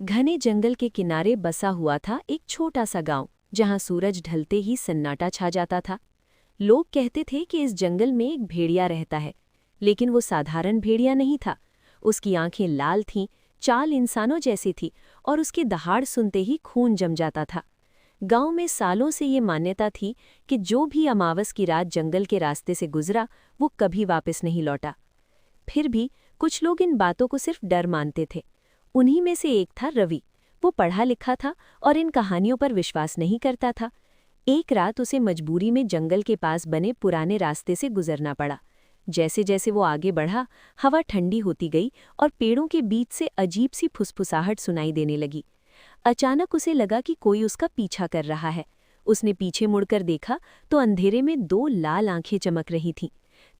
घने जंगल के किनारे बसा हुआ था एक छोटा सा गांव, जहां सूरज ढलते ही सन्नाटा छा जाता था। लोग कहते थे कि इस जंगल में एक भेड़िया रहता है, लेकिन वो साधारण भेड़िया नहीं था। उसकी आंखें लाल थीं, चाल इंसानों जैसी थी और उसके दहाड़ सुनते ही खून जम जाता था। गांव में सालों से ये मान्यता थी कि जो भी अमावस की रात जंगल के रास्ते से गुजरा, वो कभी वापस नहीं लौटा। फिर भी कुछ लोग इन बातों को सिर्फ डर मानते थे। उन्हीं में से एक था रवि। वो पढ़ा लिखा था और इन कहानियों पर विश्वास नहीं करता था। एक रात उसे मजबूरी में जंगल के पास बने पुराने रास्ते से गुजरना पड़ा। जैसे जैसे वो आगे बढ़ा, हवा ठंडी होती गई और पेड़ों के बीच से अजीब सी फुसफुसाहट सुनाई देने लगी। अचानक उसे लगा कि कोई उसका पीछा कर रहा है। उसने पीछे मुड़कर देखा तो अंधेरे में दो लाल आंखें चमक रही थीं।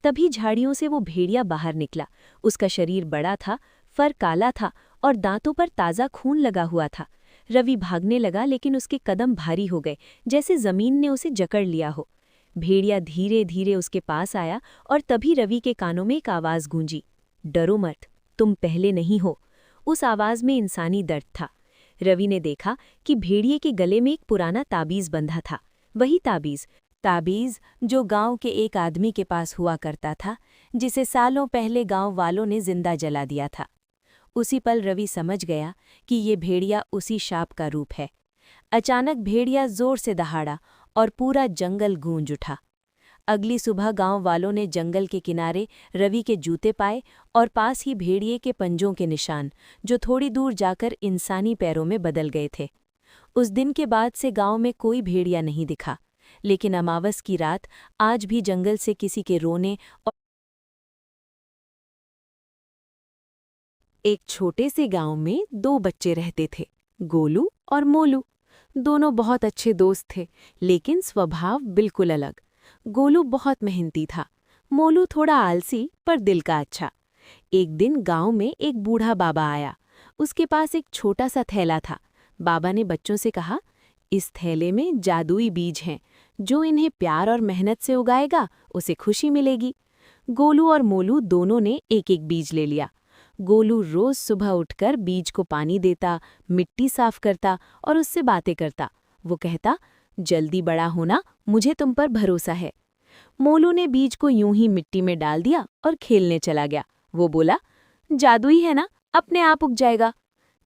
तभी झाड़ियों से वो भेड़िया बाहर निकला। उसका शरीर बड़ा था, फर काला था और दांतों पर ताज़ा खून लगा हुआ था। रवि भागने लगा, लेकिन उसके कदम भारी हो गए, जैसे जमीन ने उसे जकड़ लिया हो। भेड़िया धीरे धीरे उसके पास आया और तभी रवि के कानों में एक आवाज़ गूंजी, डरो मत, तुम पहले नहीं हो। उस आवाज़ में इंसानी दर्द था। रवि ने देखा कि भेड़िए के गले में एक पुराना ताबीज़ बंधा था। वही ताबीज़ जो गांव के एक आदमी के पास हुआ करता था, जिसे सालों पहले गांव वालों ने जिंदा जला दिया था। उसी पल रवि समझ गया कि ये भेड़िया उसी शाप का रूप है। अचानक भेड़िया जोर से दहाड़ा और पूरा जंगल गूंज उठा। अगली सुबह गांव वालों ने जंगल के किनारे रवि के जूते पाए और पास ही भेड़िए के पंजों के निशान, जो थोड़ी दूर जाकर इंसानी पैरों में बदल गए थे। उस दिन के बाद से गांव में कोई भेड़िया नहीं दिखा, लेकिन अमावस की रात आज भी जंगल से किसी के रोने और एक छोटे से गांव में दो बच्चे रहते थे, गोलू और मोलू। दोनों बहुत अच्छे दोस्त थे, लेकिन स्वभाव बिल्कुल अलग। गोलू बहुत मेहनती था, मोलू थोड़ा आलसी पर दिल का अच्छा। एक दिन गांव में एक बूढ़ा बाबा आया। उसके पास एक छोटा सा थैला था। बाबा ने बच्चों से कहा, इस थैले में जादुई बीज हैं, जो इन्हें प्यार और मेहनत से उगाएगा उसे खुशी मिलेगी। गोलू और मोलू दोनों ने एक एक बीज ले लिया। गोलू रोज सुबह उठकर बीज को पानी देता, मिट्टी साफ करता और उससे बातें करता। वो कहता, जल्दी बड़ा होना, मुझे तुम पर भरोसा है। मोलू ने बीज को यूं ही मिट्टी में डाल दिया और खेलने चला गया। वो बोला, जादुई है ना, अपने आप उग जाएगा।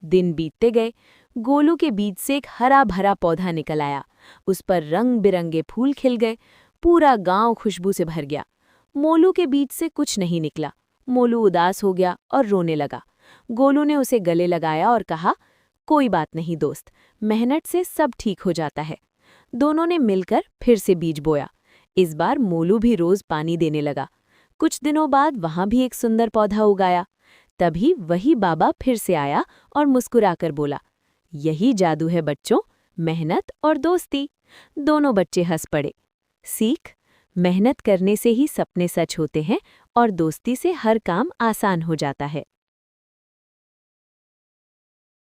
दिन बीतते गए। गोलू के बीज से एक हरा भरा पौधा निकल आया। उस पर रंग बिरंगे फूल खिल गए। पूरा गांव खुशबू से भर गया। मोलू के बीज से कुछ नहीं निकला। मोलू उदास हो गया और रोने लगा। गोलू ने उसे गले लगाया और कहा, कोई बात नहीं दोस्त, मेहनत से सब ठीक हो जाता है। दोनों ने मिलकर फिर से बीज बोया। इस बार मोलू भी रोज पानी देने लगा। कुछ दिनों बाद वहां भी एक सुंदर पौधा उगाया। तभी वही बाबा फिर से आया और मुस्कुराकर बोला, यही जादू है बच्चों, मेहनत और दोस्ती। दोनों बच्चे हंस पड़े। सीख, मेहनत करने से ही सपने सच होते हैं और दोस्ती से हर काम आसान हो जाता है।